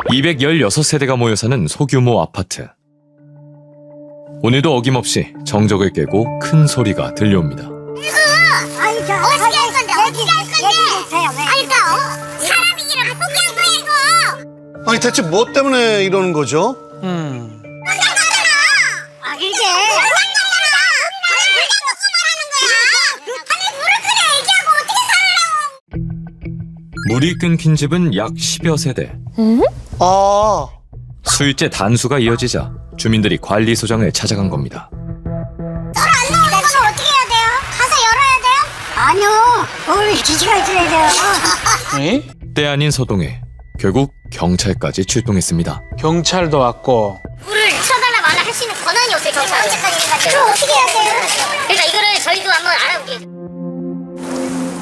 216세대가 모여 사는 소규모 아파트. 오늘도 어김없이 정적을 깨고 큰 소리가 들려옵니다. 어떻게 할 건데? 어떻게 할 건데? 아니, 그러니까 사람이 이렇게 포기한 거야, 이거. 아니 대체 뭐 때문에 이러는 거죠? 아, 이게. 물이 끊긴 집은 약 10여 세대. 아, 수일째 단수가 이어지자 주민들이 관리소장을 찾아간 겁니다. 이건 어떻게 해야 돼요? 가서 열어야 돼요? 아니요. 우리 기지가 있어야 돼요. 때 아닌 서동에 결국 경찰까지 출동했습니다. 경찰도 왔고. 물을 쳐달라 말라 할 수 있는 권한이 없어요, 경찰. 언제까지 해가지고. 그럼 어떻게 해야 돼요? 그러니까 이거를 저희도 한번 알아볼게요.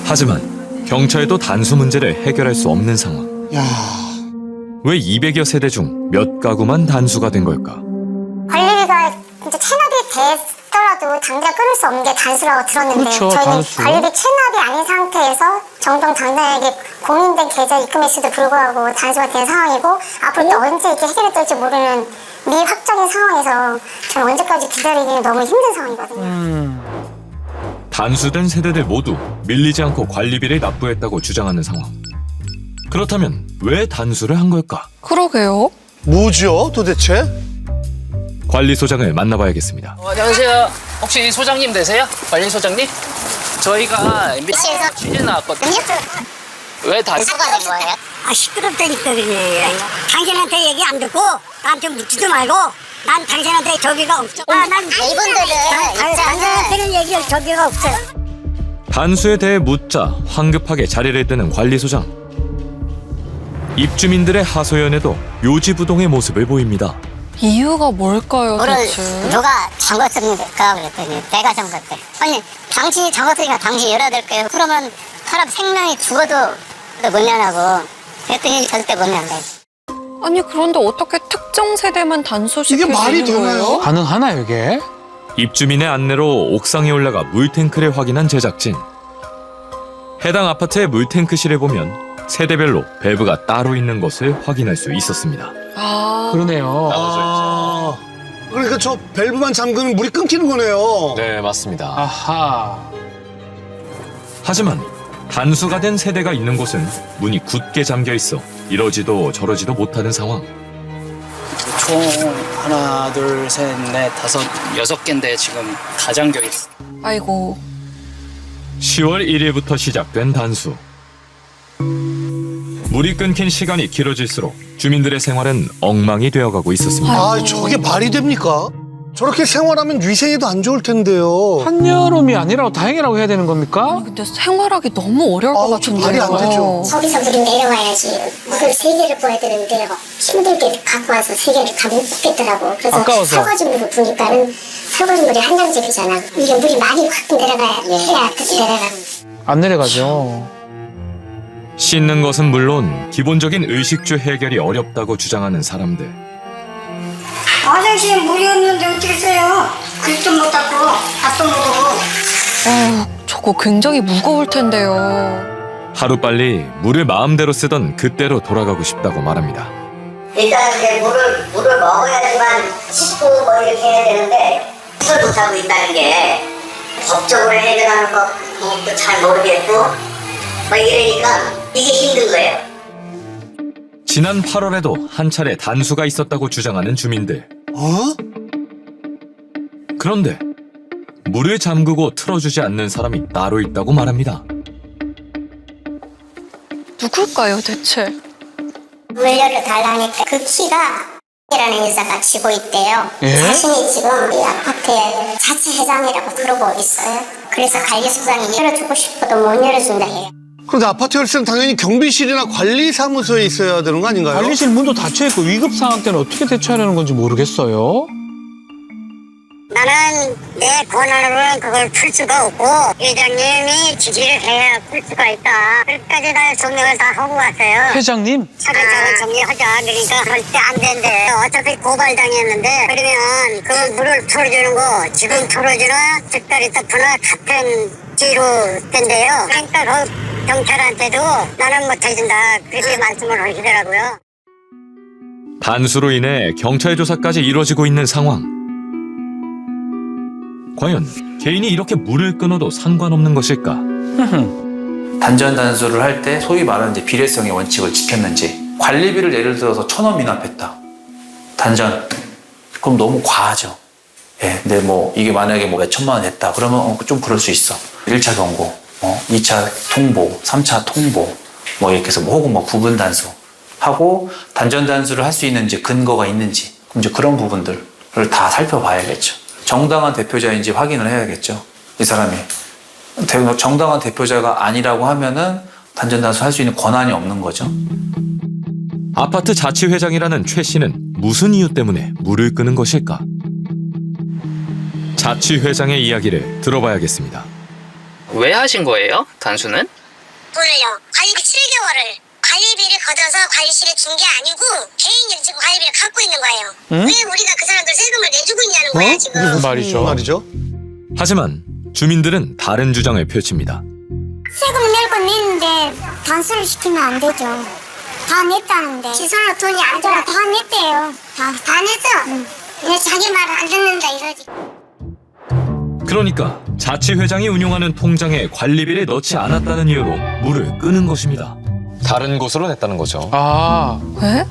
하지만 경찰도 단수 문제를 해결할 수 없는 상황. 야, 왜 200여 세대 중 몇 가구만 단수가 된 걸까? 관리비가 이제 체납이 됐더라도 당장 끊을 수 없는 게 단수라고 들었는데 그렇죠, 저희는 단수. 관리비 체납이 아닌 상태에서 정정당당하게 공인된 계좌 입금했음에도 불구하고 단수가 된 상황이고 앞으로 또 언제 이렇게 해결이 될지 모르는 미확정인 상황에서 저는 언제까지 기다리기는 너무 힘든 상황이거든요. 단수된 세대들 모두 밀리지 않고 관리비를 납부했다고 주장하는 상황. 그렇다면 왜 단수를 한 걸까? 그러게요. 뭐죠 도대체? 관리소장을 만나봐야겠습니다. 안녕하세요. 혹시 소장님 되세요? 관리소장님? 저희가 MBC에서 취재 나왔거든요. 왜 단수가 된 거예요? 아, 시끄럽다니까, 그래. 당신한테 얘기 안 듣고 나한테 묻지도 말고 난 당신한테 저기가 없어. 난 당신한테는 얘기 저기가 없어. 단수에 대해 묻자 황급하게 자리를 뜨는 관리소장. 입주민들의 하소연에도 요지부동의 모습을 보입니다. 이유가 뭘까요, 대체? 누가 잠궜습니까? 그랬더니 내가 잠궜대. 아니 당신이 잠궜으니까 당신이 열어야 될 거예요. 그러면 사람 생명이 죽어도 못 연하고 그랬더니 절대 못 연다. 아니, 그런데 어떻게 특정 세대만 단수시킬 이게 수 말이 있는 되나요? 거예요? 가능하나요, 이게? 입주민의 안내로 옥상에 올라가 물탱크를 확인한 제작진. 해당 아파트의 물탱크실을 보면 세대별로 밸브가 따로 있는 것을 확인할 수 있었습니다. 아, 그러네요. 아, 그러니까 저 밸브만 잠그면 물이 끊기는 거네요. 네, 맞습니다. 아하. 하지만 단수가 된 세대가 있는 곳은 문이 굳게 잠겨 있어 이러지도 저러지도 못하는 상황. 총 하나, 둘, 셋, 넷, 다섯, 6개인데 지금 다 잠겨 있어. 아이고. 10월 1일부터 시작된 단수. 물이 끊긴 시간이 길어질수록 주민들의 생활은 엉망이 되어가고 있었습니다. 아, 저게 말이 됩니까? 저렇게 생활하면 위생에도 안 좋을 텐데요. 한여름이 아니라 다행이라고 해야 되는 겁니까? 근데 생활하기 너무 어려울 것 아우, 저 같은데요. 말이 안 되죠. 거기서 물이 내려와야지 물을 3개를 부어야 되는데 힘들게 갖고 와서 3개를 다 못 붓겠더라고. 그래서 아까워서. 설거지 물을 부니까는 설거지 물이 한 장씩이잖아. 이게 물이 많이 확 내려가야 그렇게 내려가는. 안 내려가죠. 씻는 것은 물론 기본적인 의식주 해결이 어렵다고 주장하는 사람들. 화장실에 물이 없는데 어떻게 써요? 글도 못 닦고 밥도 못 먹고. 저거 굉장히 무거울 텐데요. 하루빨리 물을 마음대로 쓰던 그때로 돌아가고 싶다고 말합니다. 일단 이제 물을 먹어야지만 씻고 뭐 이렇게 해야 되는데 그걸 못하고 있다는 게 법적으로 해결하는 것도 잘 모르겠고 뭐 이러니까 이게 힘든 거예요. 지난 8월에도 한 차례 단수가 있었다고 주장하는 주민들. 어? 그런데 물을 잠그고 틀어주지 않는 사람이 따로 있다고 말합니다. 누굴까요, 대체? 물 열어달라니까 그 키가 이라는 여자가 쥐고 있대요. 예? 자신이 지금 이 아파트의 자치회장이라고 그러고 있어요. 그래서 관리소장이 열어주고 싶어도 못 열어준다 해요. 그런데 아파트 열쇠는 당연히 경비실이나 관리사무소에 있어야 되는 거 아닌가요? 관리실 문도 닫혀있고 위급 상황 때는 어떻게 대처하려는 건지 모르겠어요. 나는 내 권한으로는 그걸 풀 수가 없고 회장님이 지시를 해야 풀 수가 있다. 끝까지 다 정리를 다 하고 왔어요. 회장님? 차근차근 정리하자. 그러니까 절대 안 된대. 어차피 고발당했는데 그러면 그 물을 풀어주는 거 지금 풀어주나 즉다리 덮으나 같은 지로 된대요. 그러니까 그 경찰한테도 나는 못 해준다. 그렇게 말씀을 하시더라고요. 단수로 인해 경찰 조사까지 이루어지고 있는 상황. 과연 개인이 이렇게 물을 끊어도 상관없는 것일까? 단전 단수를 할 때 소위 말하는 이제 비례성의 원칙을 지켰는지, 관리비를 예를 들어서 1,000원 미납했다. 단전. 그럼 너무 과하죠. 예, 근데 뭐 이게 만약에 뭐 몇 천만 원 했다. 그러면 좀 그럴 수 있어. 1차 경고, 2차 통보, 3차 통보, 뭐 이렇게 해서 혹은 뭐 부분 단수 하고 단전 단수를 할 수 있는 이제 근거가 있는지, 그럼 이제 그런 부분들을 다 살펴봐야겠죠. 정당한 대표자인지 확인을 해야겠죠. 이 사람이 정당한 대표자가 아니라고 하면은 단전 단수 할 수 있는 권한이 없는 거죠. 아파트 자치회장이라는 최 씨는 무슨 이유 때문에 물을 끄는 것일까? 자치회장의 이야기를 들어봐야겠습니다. 왜 하신 거예요? 단수는? 오늘요 관리비 7개월을 관리비를 걷어서 관리실에 준 게 아니고 개인이 지금 관리비를 갖고 있는 거예요. 왜 우리가 그 사람들 세금을 내주고 있냐는 거야 지금. 무슨 말이죠? 말이죠? 하지만 주민들은 다른 주장을 펼칩니다. 세금 낼 건 냈는데 단수를 시키면 안 되죠. 다 냈다는데 시설로 돈이 안 들어 다 냈대요. 다 냈어. 왜 자기 말 안 듣는다 이러지. 그러니까 자치회장이 운영하는 통장에 관리비를 넣지 않았다는 이유로 물을 끄는 것입니다. 다른 곳으로 냈다는 거죠. 아, 왜?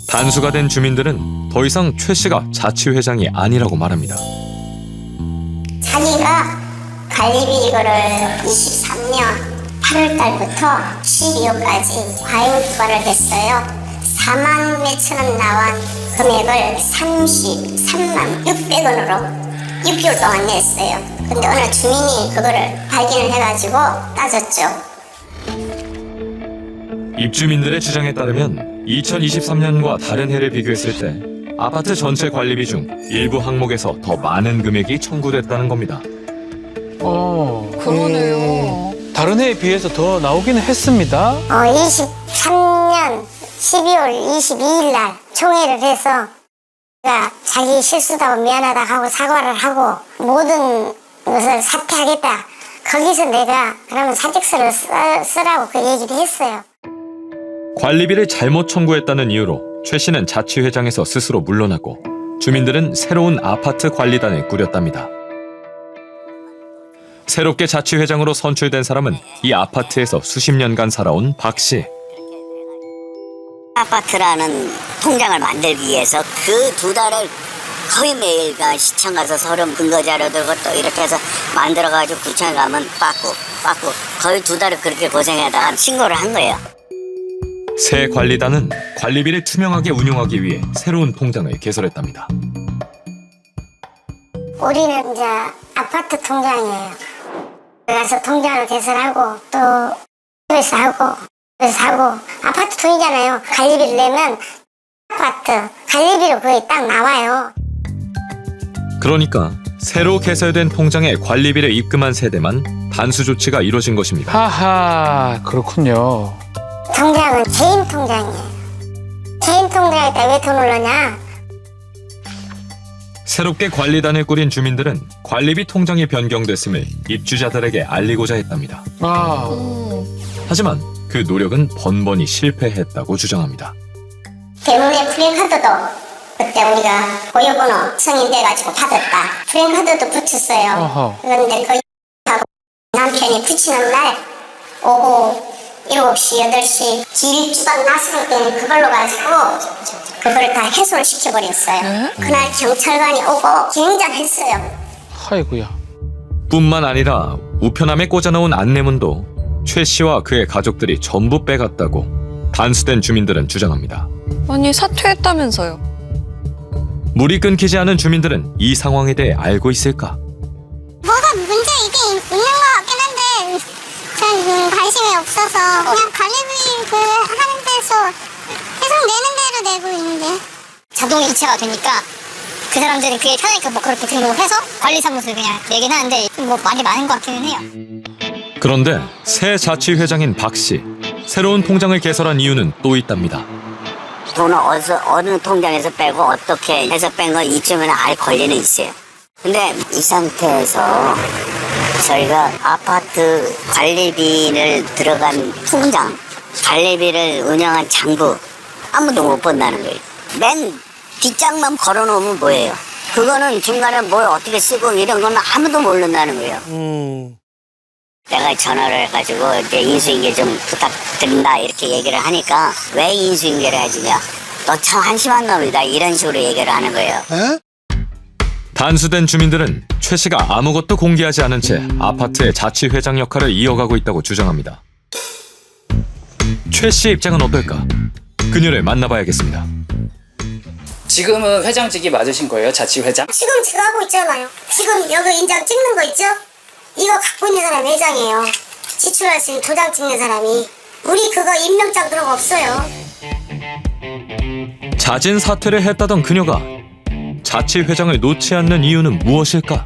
단수가 된 주민들은 더 이상 최 씨가 자치회장이 아니라고 말합니다. 자기가 관리비 이거를 23년 8월 달부터 12월까지 과잉 부과를 했어요. 4만 몇천 원 나온 금액을 33만 600원으로 6개월 동안 냈어요. 근데 어느 주민이 그거를 발견을 해가지고 따졌죠. 입주민들의 주장에 따르면 2023년과 다른 해를 비교했을 때 아파트 전체 관리비 중 일부 항목에서 더 많은 금액이 청구됐다는 겁니다. 그러네요. 다른 해에 비해서 더 나오기는 했습니다. 23년 12월 22일 날 총회를 해서 내가 자기 실수다고 미안하다 하고 사과를 하고 모든 것을 사퇴하겠다. 거기서 내가 그러면 사직서를 쓰라고 그 얘기를 했어요. 관리비를 잘못 청구했다는 이유로 최 씨는 자치회장에서 스스로 물러나고 주민들은 새로운 아파트 관리단을 꾸렸답니다. 새롭게 자치회장으로 선출된 사람은 이 아파트에서 수십 년간 살아온 박 씨. 아파트라는 통장을 만들기 위해서 그 2달을 거의 매일 시청 가서 서류 근거 자료 들고 또 이렇게 해서 만들어가지고 구청에 가면 받고 거의 2달을 그렇게 고생하다가 신고를 한 거예요. 새 관리단은 관리비를 투명하게 운용하기 위해 새로운 통장을 개설했답니다. 우리는 이제 아파트 통장이에요. 그래서 통장을 개설하고 또 집에서 하고 아파트 돈이잖아요. 관리비를 내면 아파트 관리비로 그게 딱 나와요. 그러니까 새로 개설된 통장에 관리비를 입금한 세대만 단수 조치가 이루어진 것입니다. 하하, 그렇군요. 통장은 개인 통장이에요. 개인 통장에다 왜 돈을 넣냐? 새롭게 관리단을 꾸린 주민들은 관리비 통장이 변경됐음을 입주자들에게 알리고자 했답니다. 아, 하지만 그 노력은 번번이 실패했다고 주장합니다. 때문에 프랜카드도 그때 우리가 고유번호 승인돼가지고 받았다. 프랜카드도 붙였어요. 어허. 그런데 그 하고 남편이 붙이는 날 오후 7시, 8시 길주간 났을 때는 그걸로 가지고 그거를 다 해소를 시켜버렸어요. 그날 경찰관이 오고 굉장했어요. 아이고야. 뿐만 아니라 우편함에 꽂아놓은 안내문도 최 씨와 그의 가족들이 전부 빼갔다고 단수된 주민들은 주장합니다. 아니 사퇴했다면서요. 물이 끊기지 않은 주민들은 이 상황에 대해 알고 있을까? 뭐가 문제 이게 있는 것 같긴 한데 전 관심이 없어서 그냥 관리비 하는 데서 계속 내는 대로 내고 있는데 자동 이체가 되니까 그 사람들이 그게 편하니까 뭐 그렇게 등록해서 관리사무소에 그냥 얘기는 하는데 뭐 많이 많은 것 같기는 해요. 그런데 새 자치회장인 박 씨, 새로운 통장을 개설한 이유는 또 있답니다. 돈을 어느 통장에서 빼고 어떻게 해서 뺀 거 이쯤에는 알 권리는 있어요. 근데 이 상태에서 저희가 아파트 관리비를 들어간 통장, 관리비를 운영한 장부 아무도 못 본다는 거예요. 맨 뒷장만 걸어놓으면 뭐예요? 그거는 중간에 뭘 어떻게 쓰고 이런 건 아무도 모른다는 거예요. 내가 전화를 해가지고 이제 인수인계 좀 부탁드린다 이렇게 얘기를 하니까 왜 인수인계를 해주냐? 너 참 한심한 놈이다 이런 식으로 얘기를 하는 거예요. 에? 단수된 주민들은 최 씨가 아무것도 공개하지 않은 채 아파트의 자치회장 역할을 이어가고 있다고 주장합니다. 최 씨의 입장은 어떨까? 그녀를 만나봐야겠습니다. 지금은 회장직이 맞으신 거예요? 자치회장? 지금 제가 하고 있잖아요. 지금 여기 인장 찍는 거 있죠? 이거 갖고 있는 사람이 회장이에요. 지출할 수 있는 도장 찍는 사람이. 우리 그거 임명장 그런 거 없어요. 잦은 사퇴를 했다던 그녀가 자치회장을 놓지 않는 이유는 무엇일까?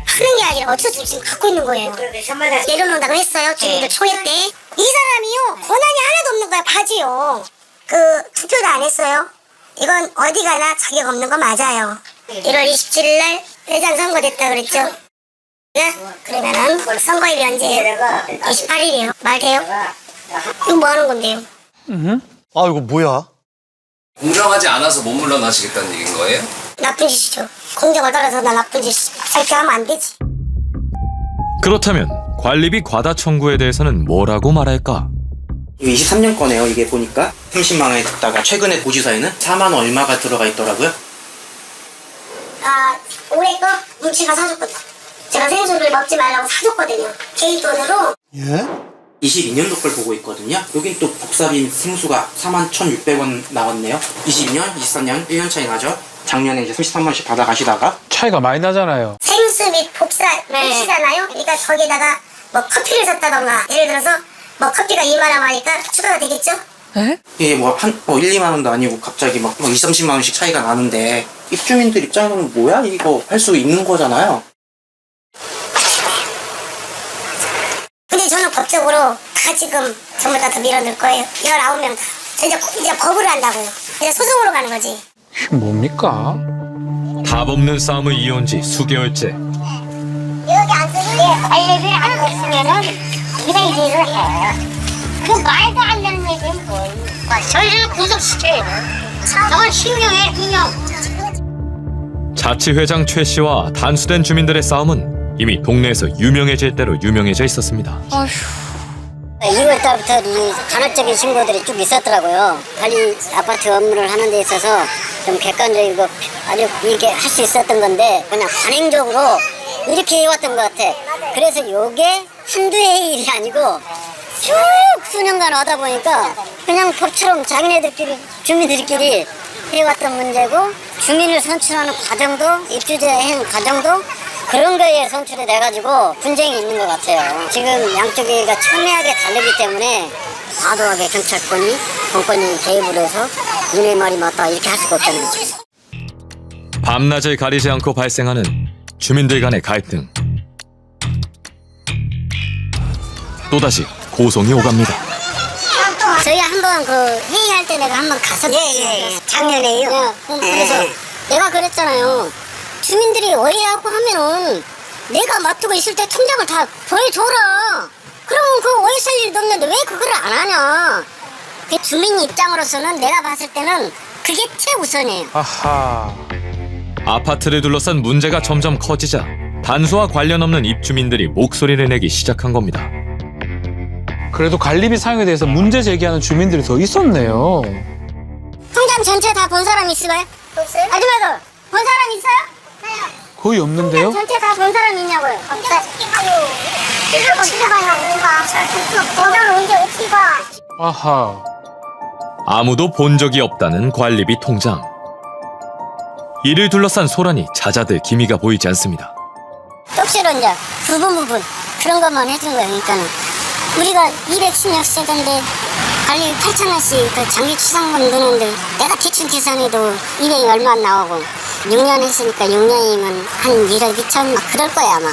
하는 게 아니라 어쩔 수 없이 지금 갖고 있는 거예요. 내려놓는다고 했어요. 주민들 초회 때. 이 사람이요. 권한이 하나도 없는 거야. 바지요. 투표도 안 했어요. 이건 어디 가나 자격 없는 거 맞아요. 1월 27일 날 회장 선거됐다 그랬죠. 네? 그러면은 선거일이 언제예요? 28일이에요. 말 돼요? 이거 뭐 하는 건데요? 아, 이거 뭐야? 공정하지 않아서 못 물러나시겠다는 얘기인 거예요? 나쁜 짓이죠. 공정을 따라서 나 나쁜 짓 그렇게 하면 안 되지. 그렇다면 관리비 과다 청구에 대해서는 뭐라고 말할까? 23년 거네요. 이게 보니까 30만 원에 듣다가 최근에 고지서에는 4만 원 얼마가 들어가 있더라고요. 올해 거 뭉치가 사줬거든. 제가 생수를 먹지 말라고 사줬거든요. 개인 돈으로. 예? 22년도 걸 보고 있거든요. 여긴 또 복사빈 생수가 41,600원 나왔네요. 22년, 23년 1년 차이 나죠. 작년에 이제 33만 원씩 받아가시다가 차이가 많이 나잖아요. 생수 및 복사 시잖아요. 그러니까 거기다가 뭐 커피를 샀다던가 예를 들어서 뭐 커피가 2만 원 하니까 추가가 되겠죠? 에? 이게 뭐 1, 2만 원도 아니고 갑자기 막 2, 30만 원씩 차이가 나는데 입주민들 입장에서는 뭐야? 이거 할 수 있는 거잖아요. 근데 저는 법적으로 다 지금 전부 다 밀어넣을 거예요. 19명 다. 이제 법으로 한다고요. 이제 소송으로 가는 거지. 이게 뭡니까? 답 없는 싸움을 이어온 지 수개월째. 여기 앉으면 관리를 안 했으면은 그냥 일을 해요. 그 말도 안 되는 얘기는 뭐예요? 저희를 구속시켜요. 저건 실명이에요, 실명. 자치회장 최 씨와 단수된 주민들의 싸움은 이미 동네에서 유명해질 대로 유명해져 있었습니다. 아휴. 2월 달부터 이 간헐적인 신고들이 쭉 있었더라고요. 관리 아파트 업무를 하는 데 있어서 좀 객관적이고 아주 이렇게 할 수 있었던 건데 그냥 관행적으로 이렇게 해왔던 것 같아. 그래서 요게 한두 해의 일이 아니고 쭉 수년간 하다 보니까 그냥 법처럼 자기네들끼리 주민들끼리 해왔던 문제고 주민을 선출하는 과정도 입주자 과정도 그런 거에 선출이 돼가지고 분쟁이 있는 것 같아요. 지금 양쪽이가 첨예하게 다르기 때문에 과도하게 경찰권이 공권이 개입을 해서 니네 말이 맞다 이렇게 할 수가 없잖아요. 밤낮을 가리지 않고 발생하는 주민들 간의 갈등. 또다시 고성이 오갑니다. 저희 한번 그 회의할 때 내가 한번 갔었거든요. 작년에요. 그래서 내가 그랬잖아요. 주민들이 오해하고 하면은 내가 맡고 있을 때 통장을 다 보여줘라. 그러면 그 오해 살 일도 없는데 왜 그걸 안 하냐. 그 주민 입장으로서는 내가 봤을 때는 그게 최우선이에요. 아하. 아파트를 둘러싼 문제가 점점 커지자 단수와 관련 없는 입주민들이 목소리를 내기 시작한 겁니다. 그래도 관리비 사용에 대해서 문제 제기하는 주민들이 더 있었네요. 통장 전체 다 본 사람 있어요? 없어요. 아줌마들 본 사람 있어요? 거의 없는데요? 전체 다 본 사람 있냐고요? 없어요. 이걸 어떻게 봐요 우리가. 통장을 언제 어떻게 봐. 아하. 아무도 본 적이 없다는 관리비 통장. 이를 둘러싼 소란이 잦아들 기미가 보이지 않습니다. 쪽지로 이제 부분 그런 것만 해준 거예요. 그러니까는 우리가 210몇 세대인데 관리 8,000원씩 그 장기 추상금 드는데 내가 대충 계산해도 200이 얼마 안 나오고 6년 했으니까 6년이면 한 1억 2천 막 그럴 거야 아마.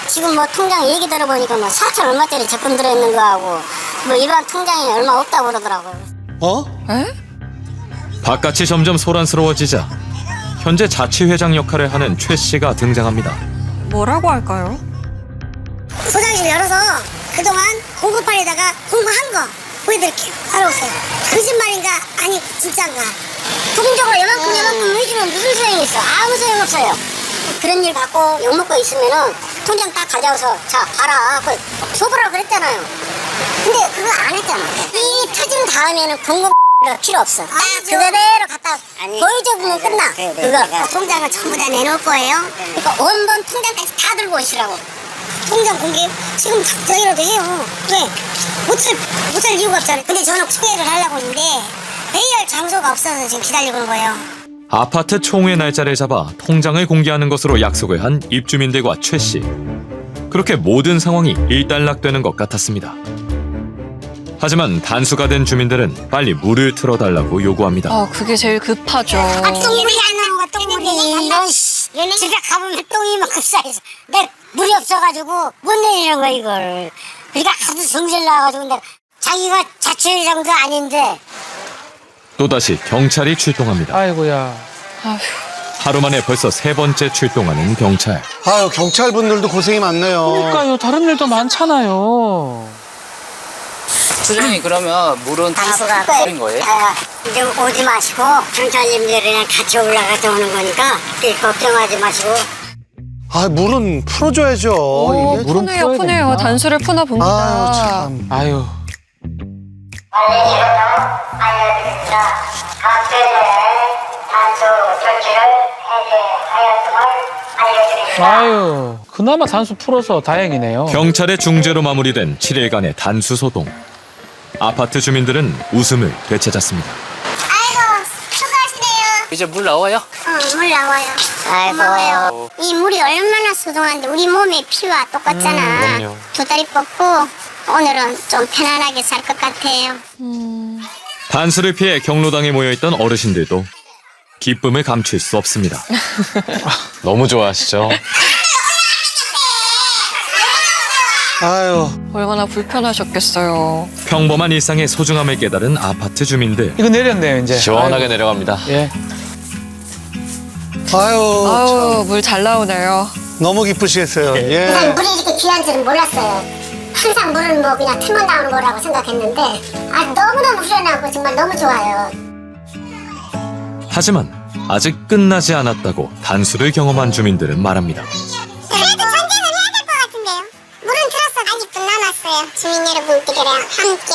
지금 뭐 통장 얘기 들어보니까 뭐 4천 얼마짜리 적금 들어있는 거하고 뭐 일반 통장이 얼마 없다고 그러더라고요. 어? 에? 바깥이 점점 소란스러워지자 현재 자치회장 역할을 하는 최 씨가 등장합니다. 뭐라고 할까요? 소장실 열어서 그동안 공고판에다가 공고한 거 보여드릴게요. 따라오세요. 거짓말인가? 아니 진짜인가? 부정적으로 요만큼 해주면 무슨 소용이 있어? 아무 소용 없어요. 그런 일 받고 욕먹고 있으면은 통장 딱 가져와서 자 봐라 줘보라고 그랬잖아요. 근데 그거 안 했잖아. 이 터진 다음에는 공공 필요 없어. 딱 그대로 갖다 보여주면 끝나. 그거 통장을 전부 다 내놓을 거예요. 그러니까 원본 통장까지 다 들고 오시라고. 통장 공개 지금 저희라도 해요. 왜? 못할 이유가 없잖아요. 근데 저는 총회를 하려고 하는데 회의할 장소가 없어서 지금 기다리고 있는 거예요. 아파트 총회 날짜를 잡아 통장을 공개하는 것으로 약속을 한 입주민들과 최 씨. 그렇게 모든 상황이 일단락되는 것 같았습니다. 하지만 단수가 된 주민들은 빨리 물을 틀어달라고 요구합니다. 아, 그게 제일 급하죠. 똥물이 안 나오고 똥물이 이런 집에 가보면 똥이 막 쌓여서 내 물이 없어가지고 못 내리는 거야 이걸. 그러니까 하도 성질 나가지고 근데 자기가 자초지종도 아닌데 또다시 경찰이 출동합니다. 아이고야. 아휴. 하루 만에 벌써 3번째 출동하는 경찰. 아유, 경찰분들도 고생이 많네요. 그러니까요. 다른 일도 많잖아요. 소장님 그러면 물은 단수가 뿌린 거예요? 이제 오지 마시고 경찰님들이랑 같이 올라가서 오는 거니까 걱정하지 마시고. 아, 물은 풀어줘야죠. 오, 이게. 물은 푸네요, 풀어야 푸네요. 되는구나. 단수를 푸나 봅니다. 아유, 참. 아유. 알려드립니다. 각별의 단수 조치를 해제하였음을 알려드립니다. 아유. 그나마 단수 풀어서 다행이네요. 경찰의 중재로 마무리된 7일간의 단수 소동. 아파트 주민들은 웃음을 되찾았습니다. 아이고 수고하시네요. 이제 물 나와요? 물 나와요. 아이고. 이 물이 얼마나 소중한데 우리 몸의 피와 똑같잖아. 두 다리 뻗고 오늘은 좀 편안하게 살 것 같아요. 단수를 피해 경로당에 모여있던 어르신들도 기쁨을 감출 수 없습니다. 너무 좋아하시죠? 아유. 얼마나 불편하셨겠어요. 평범한 일상의 소중함을 깨달은 아파트 주민들. 이거 내렸네요, 이제. 시원하게 내려갑니다. 예. 아유. 아우, 물 잘 나오네요. 너무 기쁘시겠어요. 예. 우선 물이 이렇게 귀한 줄은 몰랐어요. 항상 물은 뭐 그냥 틀만 나오는 거라고 생각했는데 너무너무 후련하고 정말 너무 좋아요. 하지만 아직 끝나지 않았다고 단수를 경험한 주민들은 말합니다. 그래도 전쟁은 해야 될 것 같은데요. 물은 들었어. 아직도 남았어요. 주민 여러분들이랑 함께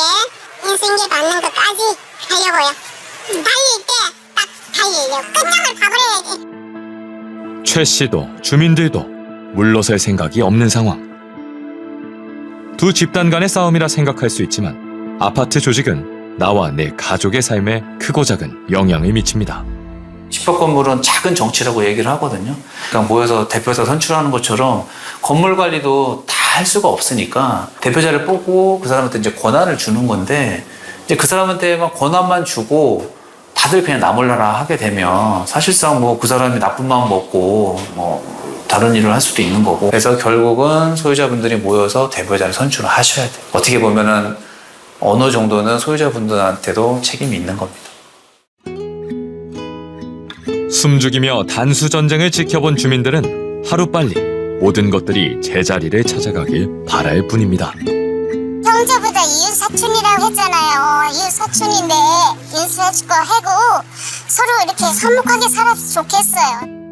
인생길 받는 것까지 하려고요. 달릴 때 딱 달리려고 끝장을 봐버려야지. 최 씨도 주민들도 물러설 생각이 없는 상황. 두 집단 간의 싸움이라 생각할 수 있지만 아파트 조직은 나와 내 가족의 삶에 크고 작은 영향을 미칩니다. 집합 건물은 작은 정치라고 얘기를 하거든요. 그러니까 모여서 대표자 선출하는 것처럼 건물 관리도 다 할 수가 없으니까 대표자를 뽑고 그 사람한테 이제 권한을 주는 건데 이제 그 사람한테만 권한만 주고 다들 그냥 나 몰라라 하게 되면 사실상 뭐 그 사람이 나쁜 마음 먹고 뭐 다른 일을 할 수도 있는 거고 그래서 결국은 소유자분들이 모여서 대표자를 선출을 하셔야 돼요. 어떻게 보면은 어느 정도는 소유자분들한테도 책임이 있는 겁니다. 숨죽이며 단수 전쟁을 지켜본 주민들은 하루빨리 모든 것들이 제자리를 찾아가길 바랄 뿐입니다. 형제보다 이웃사촌이라고 했잖아요. 이웃사촌인데 이웃사촌과 해고 서로 이렇게 화목하게 살아서 좋겠어요.